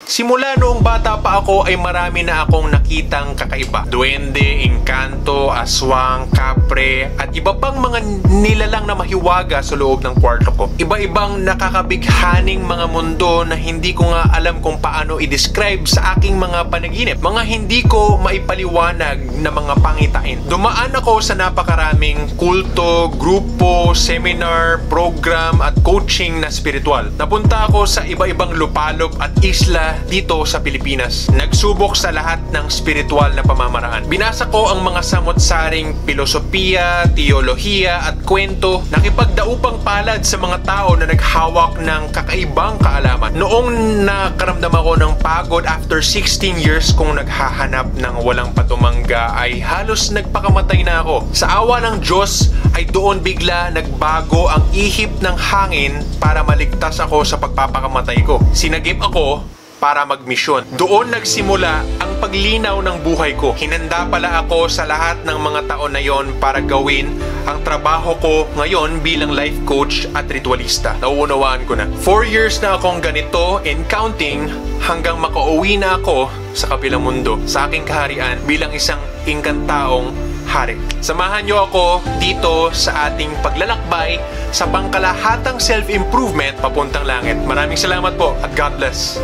Simula noong bata pa ako ay marami na akong nakitang kakaiba. Duwende, engkanto, aswang, kapre, at iba pang mga nilalang na mahiwaga sa loob ng kwarto ko. Iba-ibang nakakabighaning mga mundo na hindi ko nga alam kung paano i-describe sa aking mga panaginip. Mga hindi ko maipaliwanag na mga pangitain. Dumaan ako sa napakaraming kulto, grupo, seminar, program at coaching na spiritual. Napunta ako sa iba-ibang lupalop at isla dito sa Pilipinas. Nagsubok sa lahat ng spiritual na pamamaraan. Binasa ko ang mga samot-saring filosofiya, teolohiya at kwento. Nakipagdaupang palad sa mga tao na naghawak ng kakaibang kaalaman. Noong nakaramdam ako ng pagod after 16 years kong naghahanap ng walang patumangga ay halos nagpakamatay na ako. Sa awa ng Diyos ay doon bigla nagbago ang ihip ng hangin para maligtas ako sa pagpapakamatay ko. Sinagip ako para magmisyon. Doon nagsimula ang paglinaw ng buhay ko. Hinanda pala ako sa lahat ng mga taon na yon para gawin ang trabaho ko ngayon bilang life coach at ritualista. Nauunawaan ko na. 4 years na akong ganito and counting hanggang makauwi na ako sa kabilang mundo, sa aking kaharian bilang isang engkantaong hari. Samahan niyo ako dito sa ating paglalakbay sa pangkalahatang self-improvement papuntang langit. Maraming salamat po at God bless.